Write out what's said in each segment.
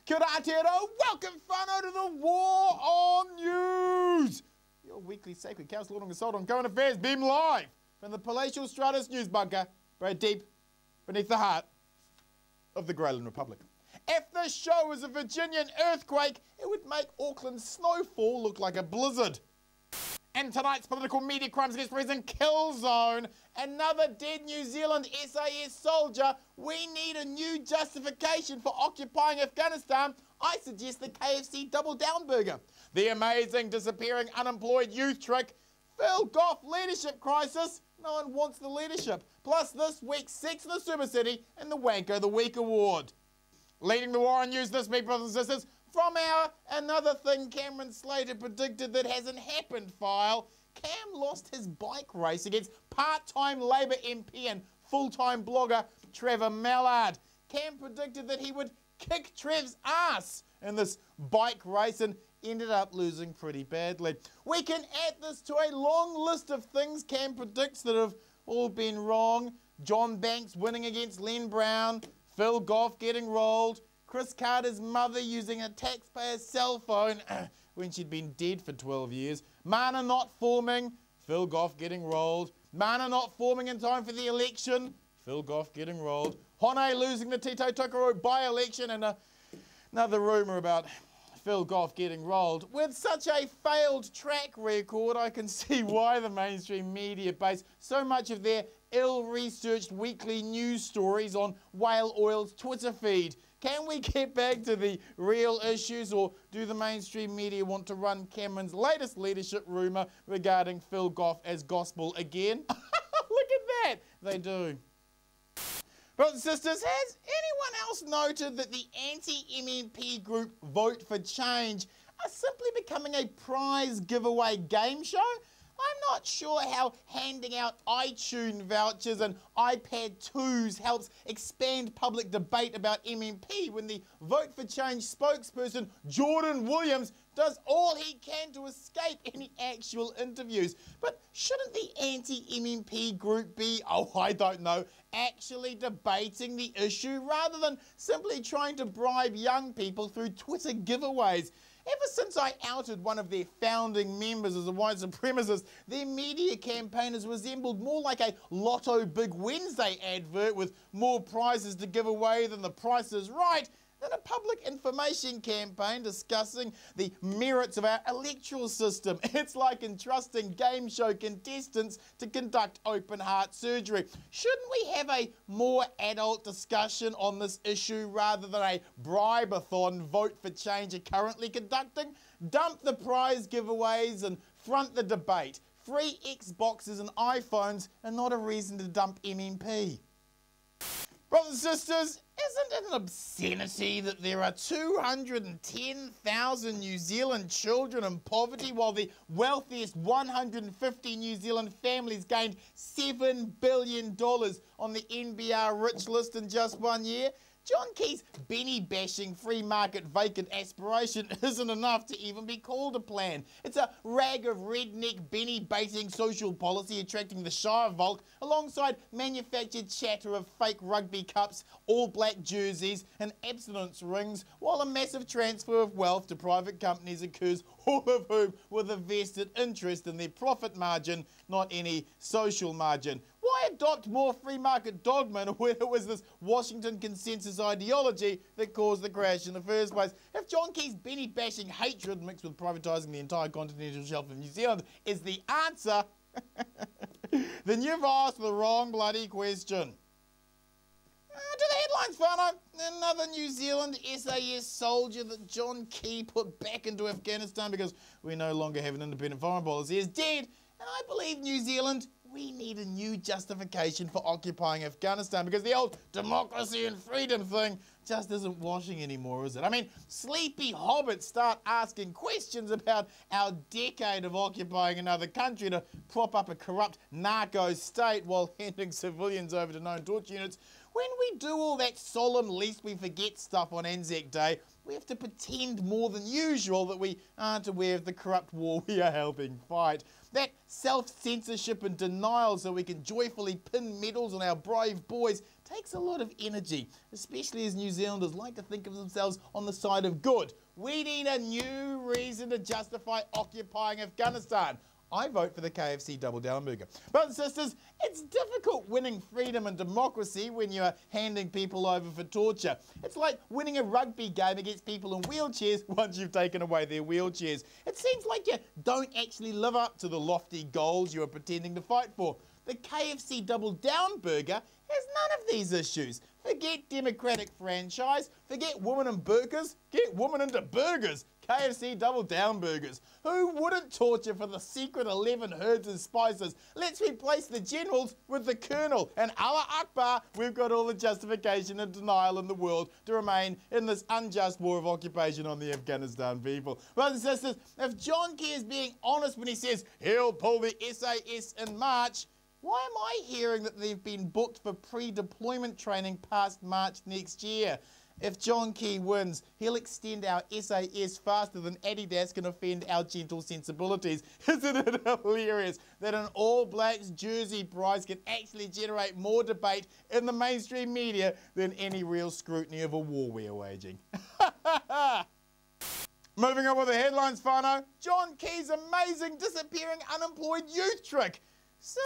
Kia ora Aotearoa, welcome whānau to the War on News! Your weekly sacred cow slaughtering assault on current affairs, beam live from the palatial Stratus news bunker, buried deep beneath the heart of the Greyland Republic. If this show was a Virginian earthquake, it would make Auckland's snowfall look like a blizzard. And tonight's political media crimes against President kill zone, another dead New Zealand SAS soldier. We need a new justification for occupying Afghanistan. I suggest the KFC Double Down Burger. The amazing disappearing unemployed youth trick. Phil Goff leadership crisis. No one wants the leadership. Plus this week's Sex in the Super City and the Wanker of the Week award. Leading the War on News this week, brothers and sisters, from our Another Thing Cameron Slater predicted that hasn't happened file, Cam lost his bike race against part-time Labour MP and full-time blogger Trevor Mallard. Cam predicted that he would kick Trev's ass in this bike race and ended up losing pretty badly. We can add this to a long list of things Cam predicts that have all been wrong. John Banks winning against Len Brown, Phil Goff getting rolled, Chris Carter's mother using a taxpayer's cell phone when she'd been dead for 12 years, Mana not forming, Phil Goff getting rolled, Mana not forming in time for the election, Phil Goff getting rolled, Hone losing the Tito Tokoro by-election, and another rumour about Phil Goff getting rolled. With such a failed track record, I can see why the mainstream media base so much of their ill-researched weekly news stories on Whale Oil's Twitter feed. Can we get back to the real issues, or do the mainstream media want to run Cameron's latest leadership rumour regarding Phil Goff as gospel again? Look at that! They do. Brothers and sisters, has anyone else noted that the anti-MMP group Vote for Change are simply becoming a prize giveaway game show? I'm not sure how handing out iTunes vouchers and iPad 2s helps expand public debate about MMP when the Vote for Change spokesperson Jordan Williams does all he can to escape any actual interviews. But shouldn't the anti-MMP group be, I don't know, actually debating the issue rather than simply trying to bribe young people through Twitter giveaways? Ever since I outed one of their founding members as a white supremacist, their media campaign has resembled more like a Lotto Big Wednesday advert with more prizes to give away than The Price is Right, than a public information campaign discussing the merits of our electoral system. It's like entrusting game show contestants to conduct open heart surgery. Shouldn't we have a more adult discussion on this issue rather than a bribe-a-thon Vote for Change are currently conducting? Dump the prize giveaways and front the debate. Free Xboxes and iPhones are not a reason to dump MMP. Brothers and sisters, isn't it an obscenity that there are 210,000 New Zealand children in poverty while the wealthiest 150 New Zealand families gained $7 billion on the NBR Rich List in just 1 year? John Key's Benny-bashing free market vacant aspiration isn't enough to even be called a plan. It's a rag of redneck Benny-baiting social policy attracting the Shire Volk alongside manufactured chatter of fake rugby cups, all-black jerseys and abstinence rings, while a massive transfer of wealth to private companies occurs, all of whom with a vested interest in their profit margin, not any social margin. Why adopt more free market dogma when it was this Washington consensus ideology that caused the crash in the first place? If John Key's Benny-bashing hatred mixed with privatising the entire continental shelf of New Zealand is the answer, then you've asked the wrong bloody question. To the headlines, whānau. Another New Zealand SAS soldier that John Key put back into Afghanistan because we no longer have an independent foreign policy is dead, and I believe New Zealand, we need a new justification for occupying Afghanistan because the old democracy and freedom thing just isn't washing anymore, is it? I mean, sleepy hobbits start asking questions about our decade of occupying another country to prop up a corrupt narco state while handing civilians over to known torture units. When we do all that solemn lest we forget stuff on Anzac Day, we have to pretend more than usual that we aren't aware of the corrupt war we are helping fight. That self-censorship and denial so we can joyfully pin medals on our brave boys takes a lot of energy, especially as New Zealanders like to think of themselves on the side of good. We need a new reason to justify occupying Afghanistan. I vote for the KFC Double Down Burger. Brothers and sisters, it's difficult winning freedom and democracy when you're handing people over for torture. It's like winning a rugby game against people in wheelchairs once you've taken away their wheelchairs. It seems like you don't actually live up to the lofty goals you are pretending to fight for. The KFC Double Down Burger has none of these issues. Forget democratic franchise, forget women in burqas, get women into burgers. KFC Double Down Burgers. Who wouldn't torture for the secret 11 herbs and spices? Let's replace the generals with the colonel. And Allah Akbar, we've got all the justification and denial in the world to remain in this unjust war of occupation on the Afghanistan people. Brothers and sisters, if John Key is being honest when he says he'll pull the SAS in March, why am I hearing that they've been booked for pre-deployment training past March next year? If John Key wins, he'll extend our SAS faster than Adidas can offend our gentle sensibilities. Isn't it hilarious that an All Blacks jersey prize can actually generate more debate in the mainstream media than any real scrutiny of a war we are waging? Moving on with the headlines, whānau. John Key's amazing disappearing unemployed youth trick. So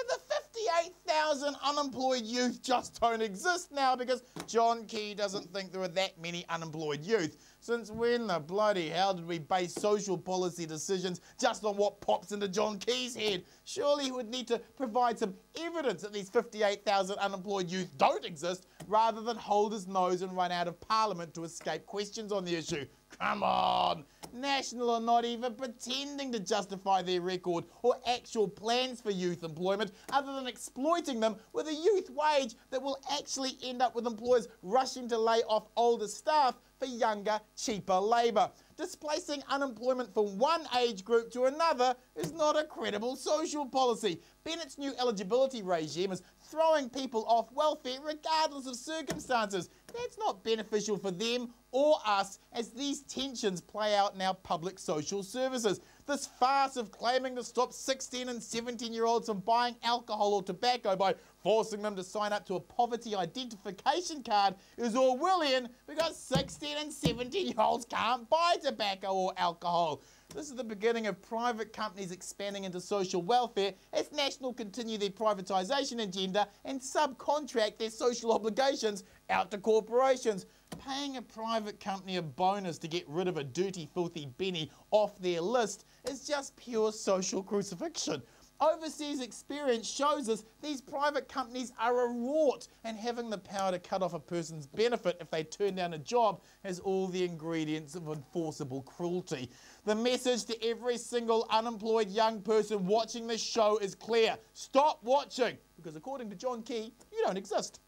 the 58,000 unemployed youth just don't exist now because John Key doesn't think there are that many unemployed youth. Since when the bloody hell did we base social policy decisions just on what pops into John Key's head? Surely he would need to provide some evidence that these 58,000 unemployed youth don't exist rather than hold his nose and run out of Parliament to escape questions on the issue. Come on! National are not even pretending to justify their record or actual plans for youth employment other than exploiting them with a youth wage that will actually end up with employers rushing to lay off older staff for younger, cheaper labour. Displacing unemployment from one age group to another is not a credible social policy. Bennett's new eligibility regime is throwing people off welfare regardless of circumstances. That's not beneficial for them or us as these tensions play out in our public social services. This farce of claiming to stop 16 and 17-year-olds from buying alcohol or tobacco by forcing them to sign up to a poverty identification card is Orwellian because 16 and 17-year-olds can't buy tobacco or alcohol. This is the beginning of private companies expanding into social welfare as National continue their privatisation agenda and subcontract their social obligations out to corporations. Paying a private company a bonus to get rid of a dirty, filthy Benny off their list is just pure social crucifixion. Overseas experience shows us these private companies are a rort, and having the power to cut off a person's benefit if they turn down a job has all the ingredients of enforceable cruelty. The message to every single unemployed young person watching this show is clear. Stop watching, because according to John Key, you don't exist.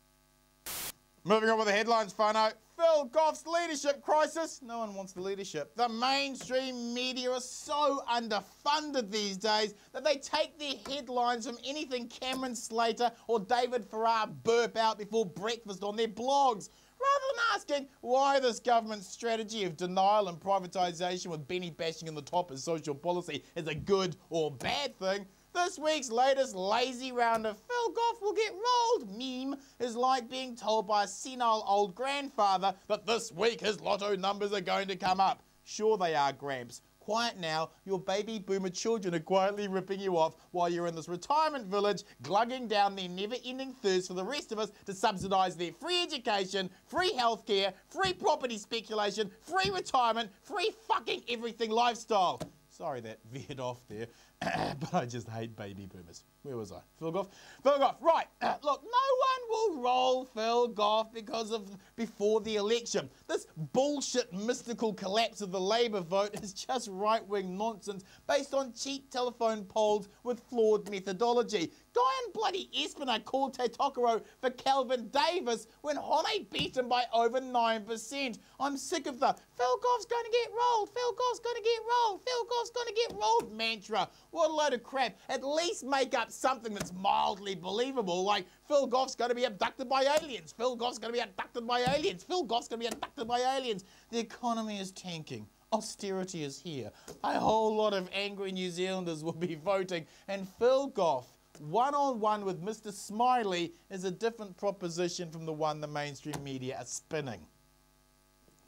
Moving on with the headlines, whānau. Phil Goff's leadership crisis. No one wants the leadership. The mainstream media are so underfunded these days that they take their headlines from anything Cameron Slater or David Farrar burp out before breakfast on their blogs. Rather than asking why this government's strategy of denial and privatisation with Benny bashing in the top as social policy is a good or bad thing, this week's latest lazy round of Phil Goff will get rolled meme is like being told by a senile old grandfather that this week his lotto numbers are going to come up. Sure they are, Gramps. Quiet now, your baby boomer children are quietly ripping you off while you're in this retirement village glugging down their never-ending thirst for the rest of us to subsidise their free education, free healthcare, free property speculation, free retirement, free fucking everything lifestyle. Sorry that veered off there, but I just hate baby boomers. Where was I? Phil Goff? Phil Goff, right. Look, no one will roll Phil Goff because of before the election. This bullshit mystical collapse of the Labour vote is just right-wing nonsense based on cheap telephone polls with flawed methodology. Guy and bloody Espiner called Te Tokoro for Calvin Davis when Hone beat him by over 9%. I'm sick of the Phil Goff's going to get rolled, Phil Goff's going to get rolled, Phil Goff's going to get rolled mantra. What a load of crap. At least make up something that's mildly believable, like Phil Goff's going to be abducted by aliens, Phil Goff's going to be abducted by aliens, Phil Goff's going to be abducted by aliens. The economy is tanking. Austerity is here. A whole lot of angry New Zealanders will be voting, and Phil Goff one-on-one with Mr. Smiley is a different proposition from the one the mainstream media are spinning.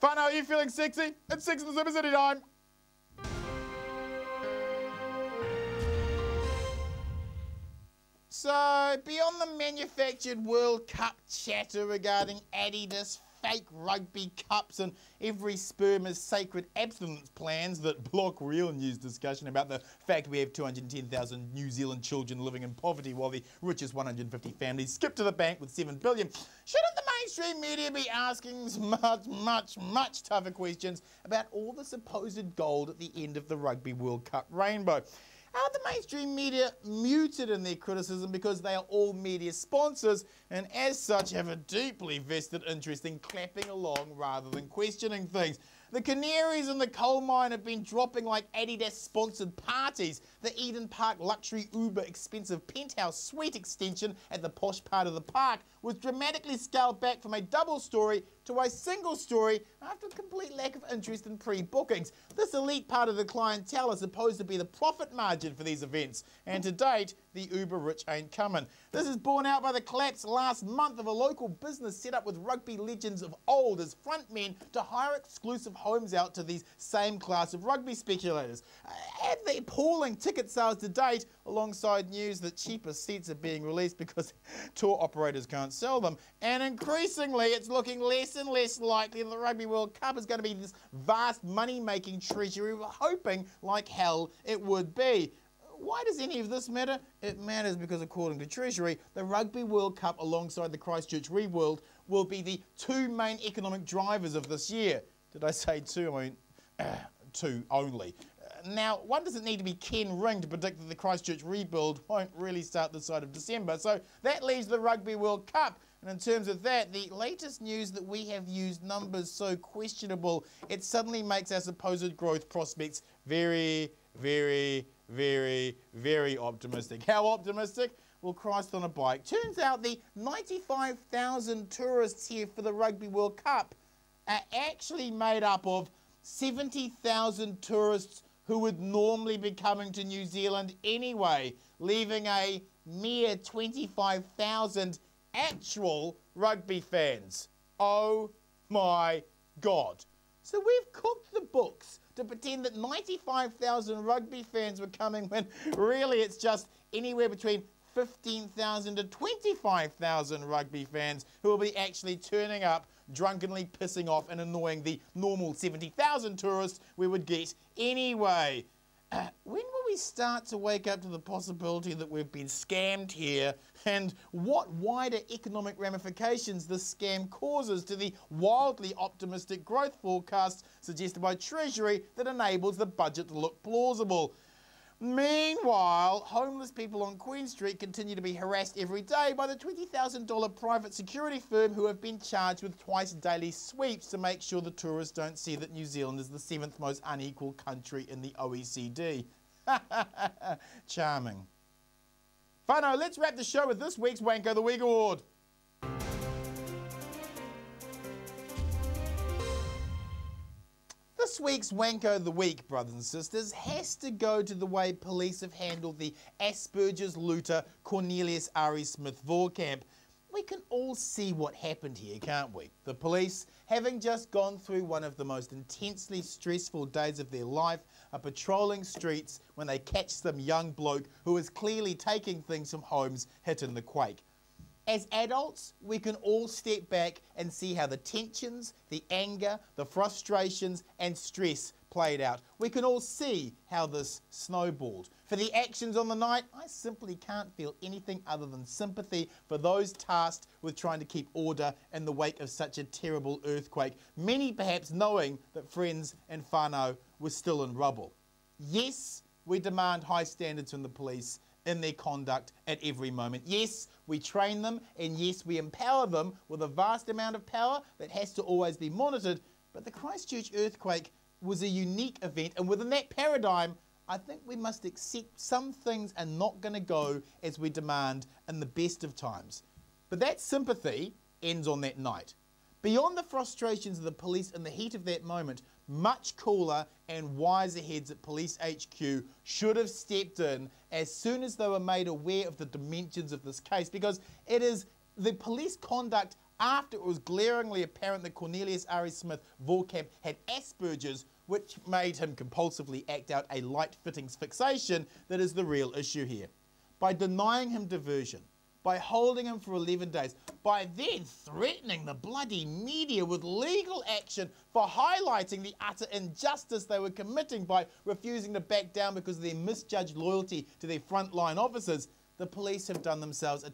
Whānau, are you feeling sexy? It's Sex in the Super City time. So, beyond the manufactured World Cup chatter regarding Adidas fake rugby cups and every sperm is sacred abstinence plans that block real news discussion about the fact we have 210,000 New Zealand children living in poverty while the richest 150 families skip to the bank with 7 billion, shouldn't the mainstream media be asking much tougher questions about all the supposed gold at the end of the Rugby World Cup rainbow? Are the mainstream media muted in their criticism because they are all media sponsors and as such have a deeply vested interest in clapping along rather than questioning things? The canaries in the coal mine have been dropping like Adidas-sponsored parties. The Eden Park luxury uber expensive penthouse suite extension at the posh part of the park was dramatically scaled back from a double story to a single story after a complete lack of interest in pre-bookings. This elite part of the clientele is supposed to be the profit margin for these events, and to date, the uber rich ain't coming. This is borne out by the collapse last month of a local business set up with rugby legends of old as frontmen to hire exclusive homes out to these same class of rugby speculators. Add the appalling ticket sales to date alongside news that cheaper seats are being released because tour operators can't sell them, and increasingly it's looking less and less likely that the Rugby World Cup is going to be this vast money-making treasury we're hoping like hell it would be. Why does any of this matter? It matters because according to Treasury, the Rugby World Cup alongside the Christchurch Reworld will be the two main economic drivers of this year. Did I say two? I mean, two only. Now, one doesn't need to be Ken Ring to predict that the Christchurch rebuild won't really start this side of December. So that leaves the Rugby World Cup. And in terms of that, the latest news that we have used numbers so questionable, it suddenly makes our supposed growth prospects very optimistic. How optimistic? Well, Christ on a bike. Turns out the 95,000 tourists here for the Rugby World Cup are actually made up of 70,000 tourists who would normally be coming to New Zealand anyway, leaving a mere 25,000 actual rugby fans. Oh my God. So we've cooked the books to pretend that 95,000 rugby fans were coming when really it's just anywhere between 15,000 to 25,000 rugby fans who will be actually turning up, drunkenly pissing off and annoying the normal 70,000 tourists we would get anyway. When will we start to wake up to the possibility that we've been scammed here, and what wider economic ramifications this scam causes to the wildly optimistic growth forecast suggested by Treasury that enables the budget to look plausible? Meanwhile, homeless people on Queen Street continue to be harassed every day by the $20,000 private security firm who have been charged with twice daily sweeps to make sure the tourists don't see that New Zealand is the 7th most unequal country in the OECD. Charming. Whānau, let's wrap the show with this week's Wanko of the Week award. This week's Wanko of the Week, brothers and sisters, has to go to the way police have handled the Asperger's looter Cornelius Ari Smith Voorkamp. We can all see what happened here, can't we? The police, having just gone through one of the most intensely stressful days of their life, are patrolling streets when they catch some young bloke who is clearly taking things from homes hit in the quake. As adults, we can all step back and see how the tensions, the anger, the frustrations and stress played out. We can all see how this snowballed. For the actions on the night, I simply can't feel anything other than sympathy for those tasked with trying to keep order in the wake of such a terrible earthquake, many perhaps knowing that friends and whānau were still in rubble. Yes, we demand high standards from the police in their conduct at every moment. Yes, we train them, and yes, we empower them with a vast amount of power that has to always be monitored, but the Christchurch earthquake was a unique event, and within that paradigm, I think we must accept some things are not going to go as we demand in the best of times. But that sympathy ends on that night. Beyond the frustrations of the police in the heat of that moment, much cooler and wiser heads at Police HQ should have stepped in as soon as they were made aware of the dimensions of this case, because it is the police conduct after it was glaringly apparent that Cornelius Ari Smith Voorkamp had Asperger's, which made him compulsively act out a light fittings fixation, that is the real issue here. By denying him diversion, by holding him for 11 days, by then threatening the bloody media with legal action for highlighting the utter injustice they were committing by refusing to back down because of their misjudged loyalty to their frontline officers, the police have done themselves a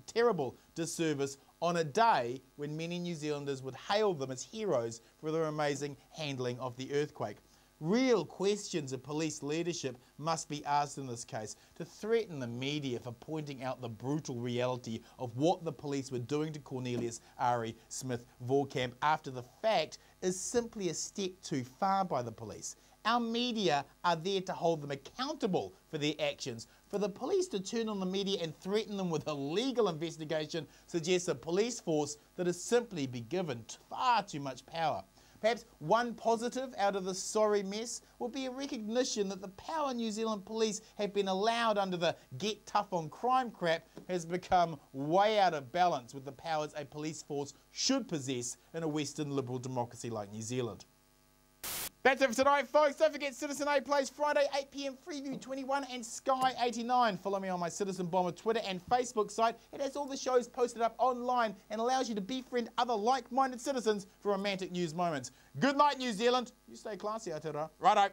terrible disservice on a day when many New Zealanders would hail them as heroes for their amazing handling of the earthquake. Real questions of police leadership must be asked in this case. To threaten the media for pointing out the brutal reality of what the police were doing to Cornelius Ari Smith Voorkamp after the fact is simply a step too far by the police. Our media are there to hold them accountable for their actions. For the police to turn on the media and threaten them with a legal investigation suggests a police force that has simply been given far too much power. Perhaps one positive out of this sorry mess will be a recognition that the power New Zealand police have been allowed under the get tough on crime crap has become way out of balance with the powers a police force should possess in a Western liberal democracy like New Zealand. That's it for tonight, folks. Don't forget Citizen A plays Friday, 8 PM, Freeview 21 and Sky 89. Follow me on my Citizen Bomber Twitter and Facebook site. It has all the shows posted up online and allows you to befriend other like-minded citizens for romantic news moments. Good night, New Zealand. You stay classy, Aotearoa. Righto.